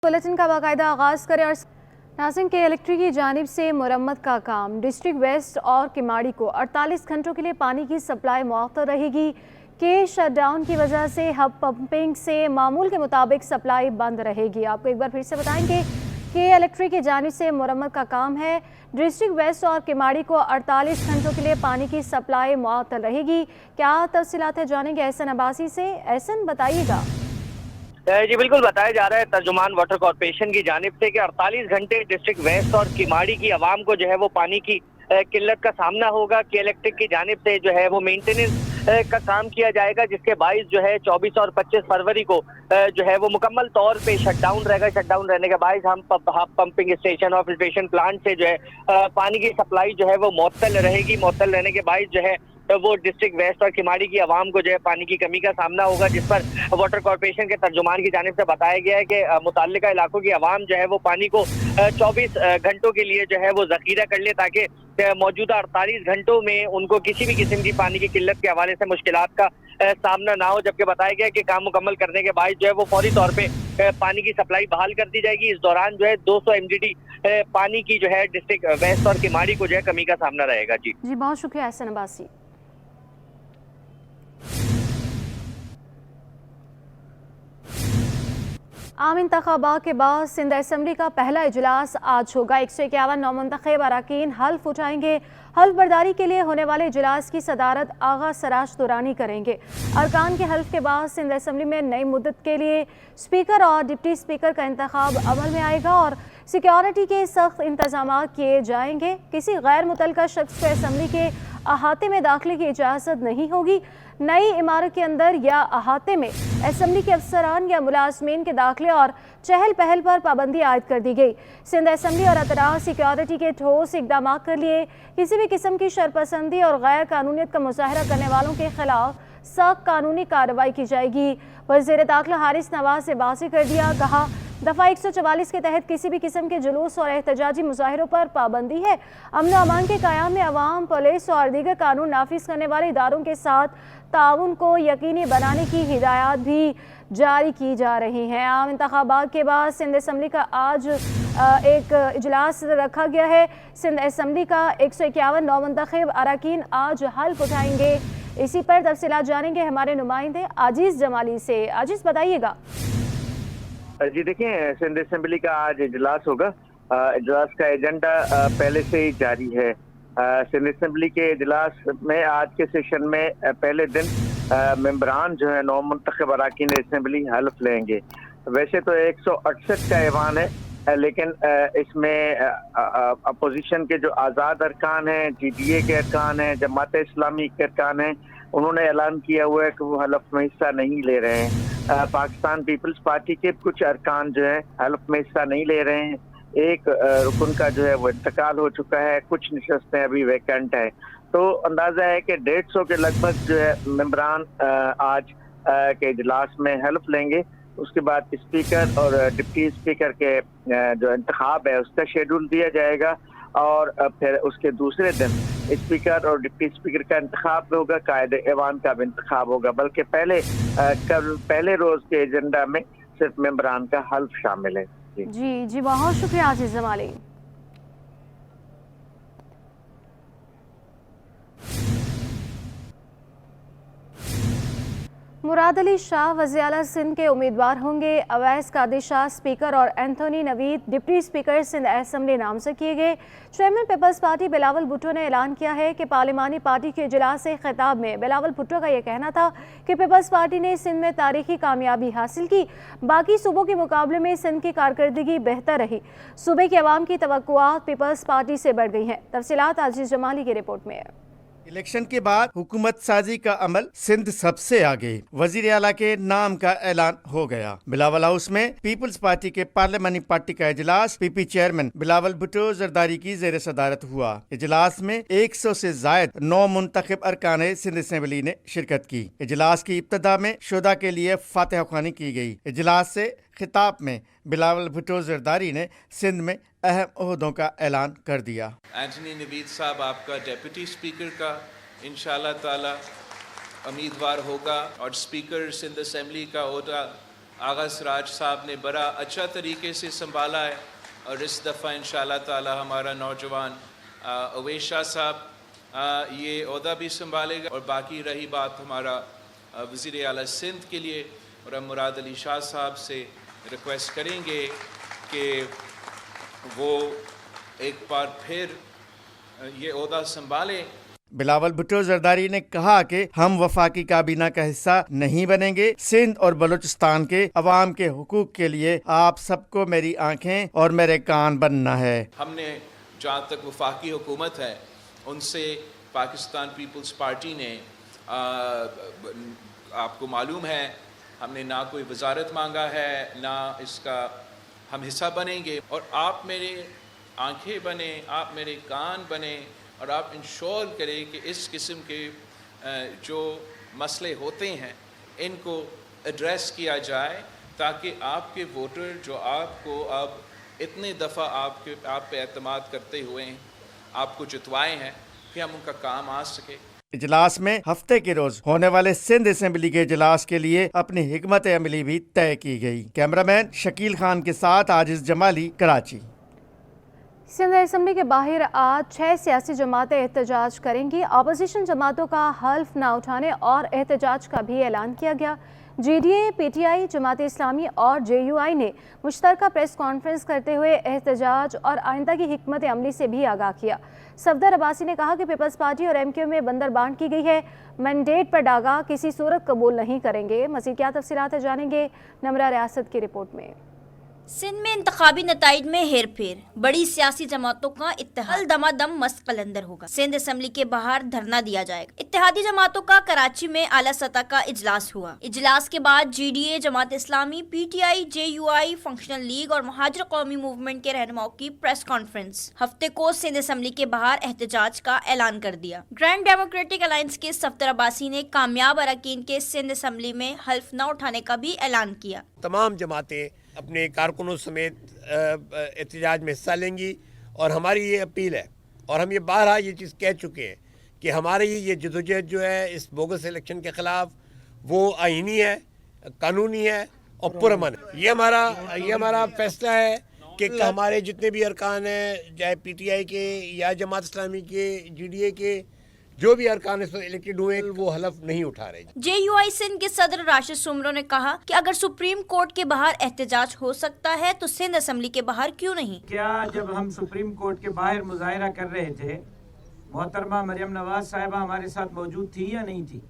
Bulletin का बाकायदा आगाज़ करें और नाज़रीन के इलेक्ट्रिक की जानिब से मरम्मत का काम। डिस्ट्रिक्ट वेस्ट और किमाड़ी को 48 घंटों के लिए पानी की सप्लाई मुअत्तर रहेगी। के शटडाउन की वजह से हब पंपिंग से मामूल के मुताबिक सप्लाई बंद रहेगी। आपको एक बार फिर से बताएंगे कि इलेक्ट्रिक की जानिब से मरम्मत का काम है। डिस्ट्रिक्ट वेस्ट और किमाड़ी को 48 घंटों के लिए पानी की सप्लाई मुअत्तर रहेगी। क्या तफसीलात है, जानेंगे एहसन अब्बासी से। एहसन, बताइएगा। जी बिल्कुल, बताया जा रहा है तर्जुमान वाटर कॉर्पोरेशन की जानिब से कि 48 घंटे डिस्ट्रिक्ट वेस्ट और किमाड़ी की आवाम को जो है वो पानी की किल्लत का सामना होगा। कि इलेक्ट्रिक की जानिब से जो है वो मेंटेनेंस का काम किया जाएगा, जिसके बाइस जो है 24 और 25 फरवरी को जो है वो मुकम्मल तौर पे शटडाउन रहेगा। शटडाउन रहने के बाइस हम पंपिंग स्टेशन और फिल्ट्रेशन प्लांट से जो है पानी की सप्लाई जो है वो मुअत्तल रहेगी। मुअत्तल रहने के बाइस जो है वो डिस्ट्रिक्ट वेस्ट और किमाड़ी की आवाम को जो है पानी की कमी का सामना होगा, जिस पर वाटर कॉर्पोरेशन के तर्जुमान की जानिब से बताया गया है कि मुताल्लिका इलाकों की आवाम जो है वो पानी को 24 घंटों के लिए जो है वो जखीरा कर ले, ताकि मौजूदा 48 घंटों में उनको किसी भी किस्म की पानी की किल्लत के हवाले से मुश्किलात का सामना ना हो। जबकि बताया गया कि काम मुकम्मल करने के बाद जो है वो फौरी तौर पे पानी की सप्लाई बहाल कर दी जाएगी। इस दौरान जो है 200 MGD पानी की जो है डिस्ट्रिक्ट वेस्ट और किमाड़ी को जो है कमी का सामना रहेगा। जी बहुत शुक्रिया एहसन अब्बासी। आम इंतखाबात के बाद सिंध असम्बली का पहला इजलास आज होगा। 151 नौमुंतखब अरकान हल्फ उठाएंगे। हल्फ बर्दारी के लिए होने वाले इजलास की सदारत आगा सराज दुरानी करेंगे। अरकान के हल्फ के बाद सिंध असम्बली में नई मुद्दत के लिए स्पीकर और डिप्टी स्पीकर का इंतखाब अमल में आएगा और सिक्योरिटी के सख्त इंतजाम किए जाएंगे। किसी गैर मुतल्लका शख्स को असम्बली के अहाते में दाखिले की इजाज़त नहीं होगी। नई इमारत के अंदर या अहाते में असम्बली के अफसरान या मुलाजमीन के दाखिले और चहल पहल पर पाबंदी आयद कर दी गई। सिंध असम्बली और अतराफ सिक्योरिटी के ठोस इकदाम के लिए किसी भी किस्म की शरपसंदी और गैर कानूनियत का मुजाहरा करने वालों के खिलाफ सख्त कानूनी कार्रवाई की जाएगी। वज़ीर दाखिला हारिस नवाज से बासी कर दिया, कहा दफ़ा 144 के तहत किसी भी किस्म के जुलूस और एहतजाजी मुजाहरों पर पाबंदी है। अमन अमान के क़याम में अवाम, पुलिस और दीगर कानून नाफिज करने वाले इदारों के साथ ताउन को यकीनी बनाने की हिदायत भी जारी की जा रही हैं। आम इंतखाबात के बाद सिंध असम्बली का आज एक इजलास रखा गया है। सिंध असम्बली का 151 नौमुंतखब अरकान आज हल्फ उठाएंगे। इसी पर तफसीलात जानेंगे हमारे नुमाइंदे आजीज जमाली से। आजीज, बताइएगा। जी देखिए, सिंध असम्बली का आज इजलास होगा। इजलास का एजेंडा पहले से ही जारी है। सिंध असम्बली के इजलास में आज के सेशन में पहले दिन मेंबरान जो है नौमुंतखब अरकान असम्बली हल्फ लेंगे। वैसे तो 168 का ऐवान है, लेकिन इसमें अपोजिशन के जो आज़ाद अरकान हैं, GDA के अरकान हैं, जमात इस्लामी के अरकान हैं, उन्होंने ऐलान किया हुआ है कि वो हल्फ में हिस्सा नहीं ले रहे हैं। पाकिस्तान पीपल्स पार्टी के कुछ अरकान जो है हल्फ में हिस्सा नहीं ले रहे हैं। एक रुकन का जो है वो इंतकाल हो चुका है, कुछ नशस्तें अभी वैकेंट है। तो अंदाजा है कि 150 के लगभग जो है मेंबरान आज के इजलास में हल्फ लेंगे। उसके बाद स्पीकर और डिप्टी स्पीकर के जो इंतखाब है उसका शेड्यूल दिया जाएगा और फिर उसके दूसरे दिन स्पीकर और डिप्टी स्पीकर का इंतखाब होगा, कायदे ऐवान का भी इंतखाब होगा। बल्कि पहले रोज के एजेंडा में सिर्फ मेंबरान का हल्फ शामिल है। जी बहुत शुक्रिया आजीज जमाली। मुराद अली शाह वज़ीर आला सिंध के उम्मीदवार होंगे। अवैस कादिर शाह स्पीकर और Anthony Naveed deputy speaker Sindh assembly नामज़द किए गए। चेयरमैन पीपल्स पार्टी बिलावल भुट्टो ने ऐलान किया है कि पार्लिमानी पार्टी के इजलास से खिताब में बिलावल भुट्टो का यह कहना था कि पीपल्स पार्टी ने सिंध में तारीखी कामयाबी हासिल की। बाकी सूबों के मुकाबले में सिंध की कारकर्दगी बेहतर रही। सूबे के अवाम की तवक्कुआत पीपल्स पार्टी से बढ़ गई हैं। तफसीलात आजीज जमाली की रिपोर्ट में है। इलेक्शन के बाद हुकूमत साजी का अमल सिंध सबसे आगे। वजीर आला के नाम का ऐलान हो गया। बिलावल हाउस में पीपल्स पार्टी के पार्लिमानी पार्टी का इजलास PP चेयरमैन बिलावल भुट्टो जरदारी की जेर सदारत हुआ। इजलास में 100 से जायद नौमुंतखब अरकान सिंध असम्बली ने शिरकत की। इजलास की इब्तदा में शुदा के लिए फातिहा ख्वानी की गई। इजलास से खिताब में बिलावल भुट्टो जरदारी ने सिंध में अहम ओहदों का ऐलान कर दिया। एंथनी नवीद साहब आपका डेप्यूटी स्पीकर का इंशाअल्लाह ताला उम्मीदवार होगा और स्पीकर सिंध असम्बली का ओहदा आगा सराज साहब ने बड़ा अच्छा तरीके से संभाला है और इस दफ़ा इंशाअल्लाह ताला हमारा नौजवान अवैस शाह साहब ये ओहदा भी संभालेगा। और बाकी रही बात हमारा वज़ीर आला सिंध के लिए, और हम मुराद अली शाह साहब से रिक्वेस्ट करेंगे कि वो एक बार फिर ये ओहदा संभाले। बिलावल भुट्टो जरदारी ने कहा कि हम वफाकी काबीना का हिस्सा नहीं बनेंगे। सिंध और बलूचिस्तान के अवाम के हुकूक के लिए आप सबको मेरी आंखें और मेरे कान बनना है। हमने जहाँ तक वफाकी हुकूमत है उनसे पाकिस्तान पीपल्स पार्टी ने आपको मालूम है हमने ना कोई वजारत मांगा है ना इसका हम हिस्सा बनेंगे। और आप मेरे आंखें बने, आप मेरे कान बने और आप इंश्योर करें कि इस किस्म के जो मसले होते हैं इनको एड्रेस किया जाए ताकि आपके वोटर जो आपको अब इतने दफ़ा आप पे एतमाद करते हुए आपको जितवाए हैं कि हम उनका काम आ सके। इजलास में हफ्ते के रोज होने वाले सिंध असेंबली के इजलास के लिए अपनी हिकमत अमली भी तय की गई। कैमरामैन शकील खान के साथ आजिज जमाली, कराची। सिंध असेंबली के बाहर आज 6 सियासी जमातें एहतजाज करेंगी। अपोजिशन जमातों का हल्फ न उठाने और एहतजाज का भी ऐलान किया गया। GDA, PTI, जमात इस्लामी और JUI ने मुश्तरका प्रेस कॉन्फ्रेंस करते हुए एहतजाज और आइंदा की हिकमत अमली से भी आगाह किया। सफदर अब्बासी ने कहा कि पीपल्स पार्टी और MQ में बंदरबांट की गई है, मैंडेट पर डागा किसी सूरत कबूल नहीं करेंगे। मज़ीद क्या तफसीलात है जानेंगे नमरा रियासत की रिपोर्ट में। सिंध में इंतखाबी नताइज में हेर फेर, बड़ी सियासी जमातों का इत्तेहाद दमादम मस्त कलंदर होगा। सिंध असेंबली के बाहर धरना दिया जाएगा। इत्तेहादी जमातों का कराची में आला सतह का इजलास हुआ। इजलास के बाद GDA, Jamaat Islami, PTI, JUI, functional league और महाजर कौमी मूवमेंट के रहनुमाओं की प्रेस कॉन्फ्रेंस। हफ्ते को सिंध असेंबली के बाहर एहतजाज का ऐलान कर दिया। ग्रैंड डेमोक्रेटिक अलायंस के सफदर अब्बासी ने कामयाब अरकान के सिंध असेंबली में हल्फ न उठाने का भी ऐलान किया। तमाम जमातें अपने कारकुनों समेत एहतजाज में हिस्सा लेंगी और हमारी ये अपील है और हम ये बारहा ये चीज़ कह चुके हैं कि हमारी ये जदोजहद जो है इस बोगस इलेक्शन के ख़िलाफ़ वो आईनी है, कानूनी है और पुरअमन है। ये हमारा फैसला है कि हमारे जितने भी अरकान हैं, चाहे PTI के या जमात इस्लामी के, GDA के, जो भी अरकान इलेक्टेड हुए वो हलफ नहीं उठा रहे। JUI सिंध के सदर राशिद सुमरो ने कहा कि अगर सुप्रीम कोर्ट के बाहर एहतजाज हो सकता है तो सिंध असेंबली के बाहर क्यों नहीं। क्या जब हम सुप्रीम कोर्ट के बाहर मुजाहिरा कर रहे थे, मोहतरमा मरियम नवाज साहिबा हमारे साथ मौजूद थी या नहीं थी?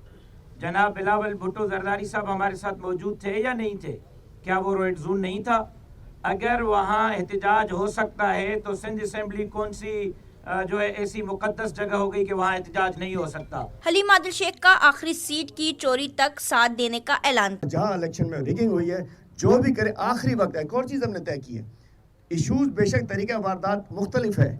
जनाब बिलावल भुट्टो जरदारी साहब हमारे साथ मौजूद थे या नहीं थे? क्या वो रेड जोन नहीं था? अगर वहाँ एहतजाज हो सकता है तो सिंध असेंबली कौन सी जो है ऐसी मुकद्दस जगह हो गई कि वहाँ एहतजाज नहीं हो सकता। हलीम आदिल शेख का आखिरी सीट की चोरी तक साथ देने का ऐलान। जहाँ इलेक्शन में रिगिंग हुई है, जो भी करे आखिरी वक्त है। एक और चीज़ हमने तय की है, इशूज बेशक तरीका वारदात मुख्तलिफ है,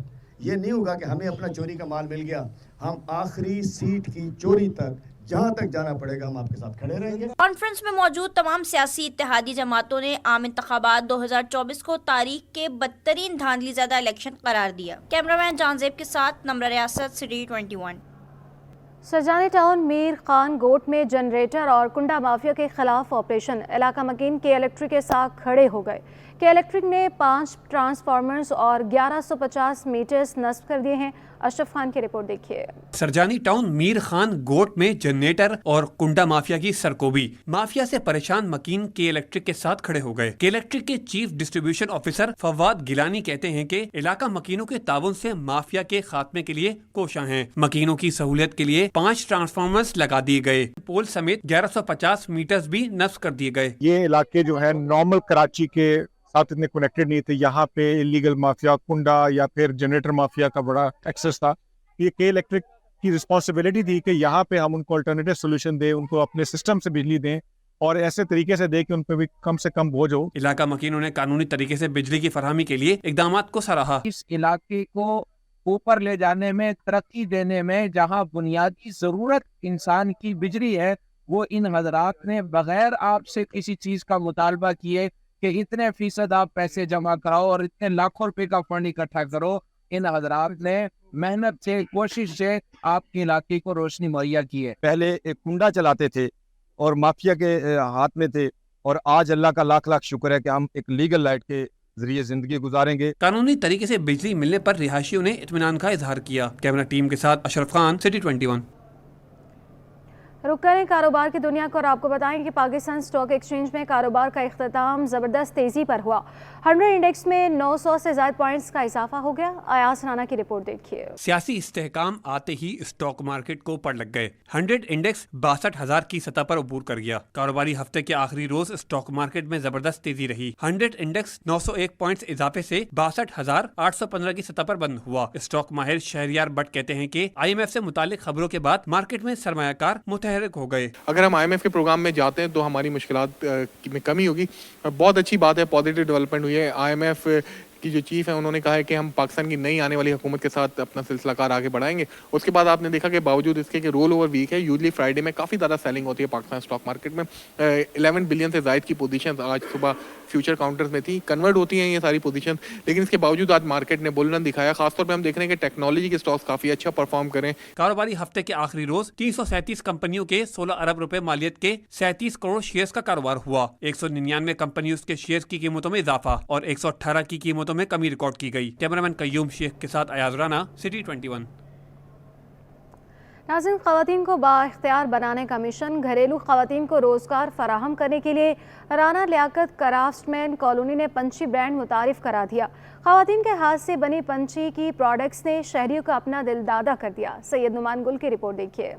ये नहीं होगा कि हमें अपना चोरी का माल मिल गया। हम आखिरी सीट की चोरी तक जहाँ तक जाना पड़ेगा हम आपके साथ खड़े रहेंगे। कॉन्फ्रेंस में मौजूद तमाम सियासी इत्तेहादी जमातों ने आम इंतखाबात 2024 को तारीख के बदतरीन धांधली ज़्यादा इलेक्शन करार दिया। कैमरामैन जानजेब के साथ नमरा रियासत, सिटी 21। सरजानी टाउन मीर खान गोट में जनरेटर और कुंडा माफिया के खिलाफ ऑपरेशन। इलाका मकीन के इलेक्ट्रिक के साथ खड़े हो गए। के इलेक्ट्रिक ने 5 ट्रांसफार्मर्स और 1150 मीटर्स नस्ब कर दिए हैं। अशरफ खान की रिपोर्ट देखिए। सरजानी टाउन मीर खान गोट में जनरेटर और कुंडा माफिया की सरकोबी। माफिया से परेशान मकीन के इलेक्ट्रिक के साथ खड़े हो गए। के इलेक्ट्रिक के chief distribution officer Fawad Gilani कहते हैं कि इलाका मकीनों के ताउन से माफिया के खात्मे के लिए कोशा है। मकीनों की सहूलियत के लिए 5 ट्रांसफार्मर्स लगा दिए गए। पोल समेत 1150 मीटर्स भी नस्ब कर दिए गए। ये इलाके जो है नॉर्मल कराची के साथ इतने कनेक्टेड नहीं थे। यहाँ पे इलीगल माफिया, कुंडा या फिर जनरेटर माफिया का बड़ा एक्सेस था। ये के इलेक्ट्रिक की रिस्पॉन्सिबिलिटी थी कि यहाँ पे हम उनको अल्टरनेटिव सोल्यूशन दें, उनको अपने सिस्टम से बिजली दें और ऐसे तरीके से दें कि उन पर भी कम से कम बोझ हो। इलाका मकीनों ने कानूनी तरीके से बिजली की फरहमी के लिए इकदामात को सराहा। इस इलाके को ऊपर ले जाने में, तरक्की देने में, जहाँ बुनियादी जरूरत इंसान की बिजली है, वो इन हजरात ने बगैर आपसे किसी चीज का मुतालबा किए कि इतने फीसद आप पैसे जमा कराओ और इतने लाखों रुपए का फंड इकट्ठा करो, इन हजरात ने मेहनत से, कोशिश से आपके इलाके को रोशनी मुहैया की है। पहले एक कुंडा चलाते थे और माफिया के हाथ में थे, اور آج اللہ کا لاکھ لاکھ شکر ہے کہ ہم ایک لیگل لائٹ کے ذریعے زندگی گزاریں گے. قانونی طریقے سے بجلی ملنے پر رہائشیوں نے اطمینان کا اظہار کیا. کیمرہ ٹیم کے ساتھ اشرف خان، سٹی 21. رک کریں کاروبار کی دنیا کو اور آپ کو بتائیں کہ پاکستان سٹاک ایکسچینج میں کاروبار کا اختتام زبردست تیزی پر ہوا. 100 انڈیکس میں 900 سے زائد پوائنٹس کا اضافہ ہو گیا. ایاز رانا کی رپورٹ دیکھیے. سیاسی استحکام آتے ہی اسٹاک مارکیٹ کو پڑ لگ گئے. 100 انڈیکس 62,000 کی سطح پر عبور کر گیا. کاروباری ہفتے کے آخری روز اسٹاک مارکیٹ میں زبردست تیزی رہی. 100 انڈیکس 901 پوائنٹس اضافے سے 62,815 کی سطح پر بند ہوا. اسٹاک ماہر شہریار بٹ کہتے ہیں کہ IMF سے متعلق خبروں کے بعد مارکیٹ میں سرمایہ کار متحرک ہو گئے. اگر ہم IMF کے پروگرام میں جاتے ہیں تو ہماری مشکلات میں کمی ہوگی. بہت اچھی بات ہے، پازیٹیو ڈیولپمنٹ ہوئی ہے. IMF کی جو چیف ہیں انہوں نے کہا ہے کہ ہم پاکستان کی نئی آنے والی حکومت کے ساتھ اپنا سلسلہ کار آگے بڑھائیں گے. اس کے بعد آپ نے دیکھا کہ باوجود اس کے کہ رول اوور ویک ہے، یوزلی فرائیڈے میں کافی زیادہ سیلنگ ہوتی ہے پاکستان اسٹاک مارکیٹ میں. 11 بلین سے زائد کی پوزیشن آج صبح فیوچر کاؤنٹرز میں تھی. کنورٹ ہوتی ہیں یہ ساری پوزیشن، لیکن اس کے باوجود آج مارکیٹ نے بل رن دکھایا. خاص طور پہ ہم دیکھ رہے ہیں کہ ٹیکنالوجی کے اسٹاکس کافی اچھا پرفارم کریں. کاروباری ہفتے کے آخری روز 337 کمپنیوں کے 16 ارب روپے مالیت کے 37 کروڑ شیئرز کا کاروبار ہوا. 199 کمپنیوں کے شیئرز کی قیمتوں میں اضافہ اور 118 کی قیمتوں میں کمی ریکارڈ کی گئی. کیمرامین قیوم شیخ کے ساتھ ایاز رانا، سٹی 21. ناظرین، خواتین کو بااختیار بنانے کا مشن. گھریلو خواتین کو روزگار فراہم کرنے کے لیے رانا لیاقت کرافٹس مین کالونی نے پنچھی برانڈ متعارف کرا دیا. خواتین کے ہاتھ سے بنی پنچھی کی پروڈکٹس نے شہریوں کو اپنا دل دادا کر دیا. سید نعمان گل کی رپورٹ دیکھیے.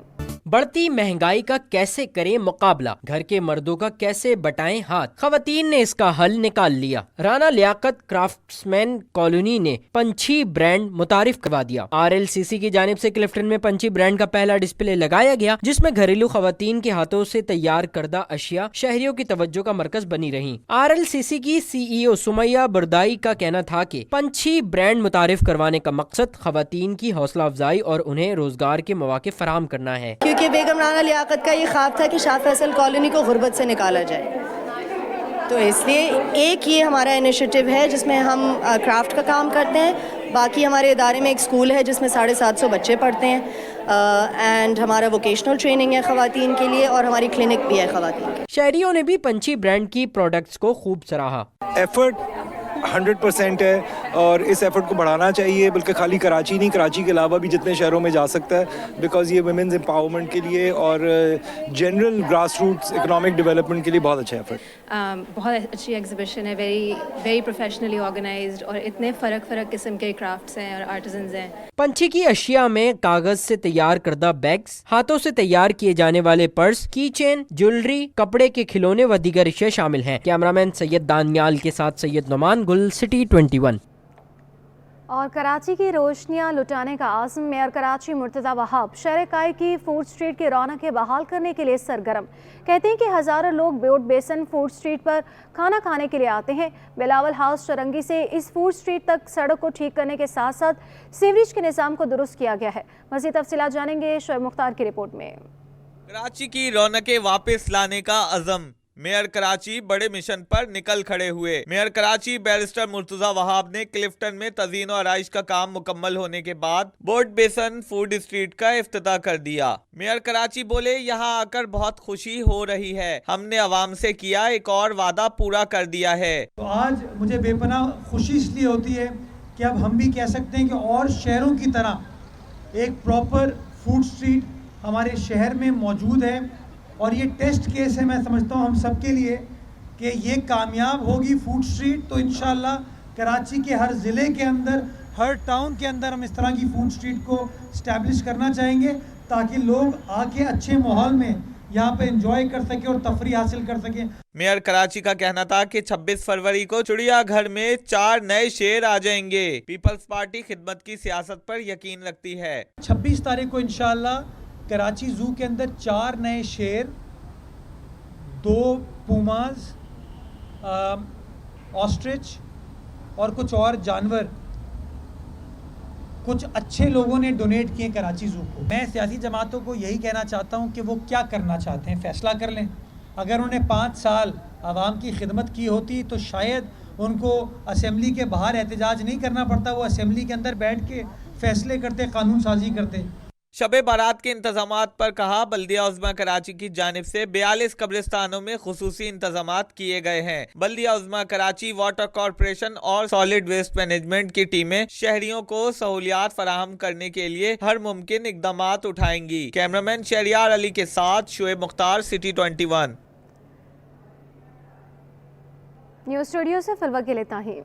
بڑھتی مہنگائی کا کیسے کریں مقابلہ، گھر کے مردوں کا کیسے بٹائیں ہاتھ، خواتین نے اس کا حل نکال لیا. رانا لیاقت کرافٹس مین کالونی نے پنچھی برانڈ متعارف کروا دیا. RLCC کی جانب سے کلفٹن میں پنچھی برانڈ کا پہلا ڈسپلے لگایا گیا، جس میں گھریلو خواتین کے ہاتھوں سے تیار کردہ اشیاء شہریوں کی توجہ کا مرکز بنی رہیں. RLCC کی CEO سمیہ بردائی کا کہنا تھا کہ پنچھی برانڈ متعارف کروانے کا مقصد خواتین کی حوصلہ افزائی اور انہیں روزگار کے مواقع فراہم کرنا ہے. کیونکہ بیگم رانا لیاقت کا یہ خواب تھا کہ شاہ فیصل کالونی کو غربت سے نکالا جائے، تو اس لیے ایک یہ ہمارا انیشیٹو ہے جس میں ہم کرافٹ کا کام کرتے ہیں. باقی ہمارے ادارے میں ایک اسکول ہے جس میں 750 بچے پڑھتے ہیں، اینڈ ہمارا ووکیشنل ٹریننگ ہے خواتین کے لیے، اور ہماری کلینک بھی ہے خواتین کی. شہریوں نے بھی پنچھی برانڈ کی پروڈکٹس کو خوب سراہا. ایفرٹ 100% ہے اور اس ایفرٹ کو بڑھانا چاہیے، بلکہ خالی کراچی نہیں، کراچی کے علاوہ بھی جتنے شہروں میں جا سکتا ہے، بیکاز یہ ویمنز امپاورمنٹ کے لیے اور general grassroots economic development کے لیے بہت اچھا ایفرٹ. بہت اچھی ایگزیبیشن ہے، ویری پروفیشنلی آرگنائزڈ، اور اتنے فرق قسم کے کرافٹس ہیں اور آرٹیزنز ہیں. پنچھی کی اشیاء میں کاغذ سے تیار کردہ بیگز، ہاتھوں سے تیار کیے جانے والے پرس، کی چین، جیولری، کپڑے کے کھلونے و دیگر اشیاء شامل ہیں. کیمرامین سید دانیال کے ساتھ سید نعمان گل، سٹی 21. اور کراچی کی روشنیاں لٹانے کا عزم. میئر کراچی مرتضی وہاب شہر کائی کی فوڈ اسٹریٹ کی رونقیں بحال کرنے کے لیے سرگرم. کہتے ہیں کہ ہزاروں لوگ بیوٹ بیسن فوڈ اسٹریٹ پر کھانا کھانے کے لیے آتے ہیں. بلاول ہاؤس چرنگی سے اس فوڈ اسٹریٹ تک سڑک کو ٹھیک کرنے کے ساتھ ساتھ سیوریج کے نظام کو درست کیا گیا ہے. مزید تفصیلات جانیں گے شعیب مختار کی رپورٹ میں. کراچی کی رونقیں واپس لانے کا عزم. میئر کراچی بڑے مشن پر نکل کھڑے ہوئے. میئر کراچی بیرسٹر مرتضی وہاب نے کلفٹن میں تزئین و آرائش کا کام مکمل ہونے کے بعد بوٹ بیسن فوڈ اسٹریٹ کا افتتاح کر دیا. میئر کراچی بولے، یہاں آ کر بہت خوشی ہو رہی ہے. ہم نے عوام سے کیا ایک اور وعدہ پورا کر دیا ہے. تو آج مجھے بے پناہ خوشی اس لیے ہوتی ہے کہ اب ہم بھی کہہ سکتے ہیں کہ اور شہروں کی طرح ایک پراپر فوڈ اسٹریٹ ہمارے شہر میں موجود ہے. اور یہ ٹیسٹ کیس ہے، میں سمجھتا ہوں ہم سب کے لیے، کہ یہ کامیاب ہوگی فوڈ اسٹریٹ تو انشاءاللہ کراچی کے ہر ضلع کے اندر، ہر ٹاؤن کے اندر ہم اس طرح کی فوڈ اسٹریٹ کو اسٹیبلش کرنا چاہیں گے، تاکہ لوگ آ کے اچھے ماحول میں یہاں پہ انجوائے کر سکیں اور تفریح حاصل کر سکیں. میئر کراچی کا کہنا تھا کہ 26 فروری کو چڑیا گھر میں 4 نئے شیر آ جائیں گے. پیپلز پارٹی خدمت کی سیاست پر یقین رکھتی ہے. 26 تاریخ کو انشاءاللہ کراچی زو کے اندر 4 نئے شیر، 2 پوماز، آسٹرچ اور کچھ اور جانور کچھ اچھے لوگوں نے ڈونیٹ کیے کراچی زو کو. میں سیاسی جماعتوں کو یہی کہنا چاہتا ہوں کہ وہ کیا کرنا چاہتے ہیں فیصلہ کر لیں. اگر انہوں نے 5 سال عوام کی خدمت کی ہوتی تو شاید ان کو اسمبلی کے باہر احتجاج نہیں کرنا پڑتا، وہ اسمبلی کے اندر بیٹھ کے فیصلے کرتے، قانون سازی کرتے. शब बारात के इंतजामात पर कहा, बल्दिया उज़्मा कराची की जानिब से 42 कब्रिस्तानों में खुसूसी इंतजामात किए गए हैं। बल्दिया उज़्मा कराची, वाटर कॉरपोरेशन और सॉलिड वेस्ट मैनेजमेंट की टीमें शहरियों को सहूलियात फराहम करने के लिए हर मुमकिन इक़दामात उठाएंगी। कैमरामैन शहरियार अली के साथ Shoaib Mukhtar, city 21। News studio से फिलहाल के लिए इतना ही।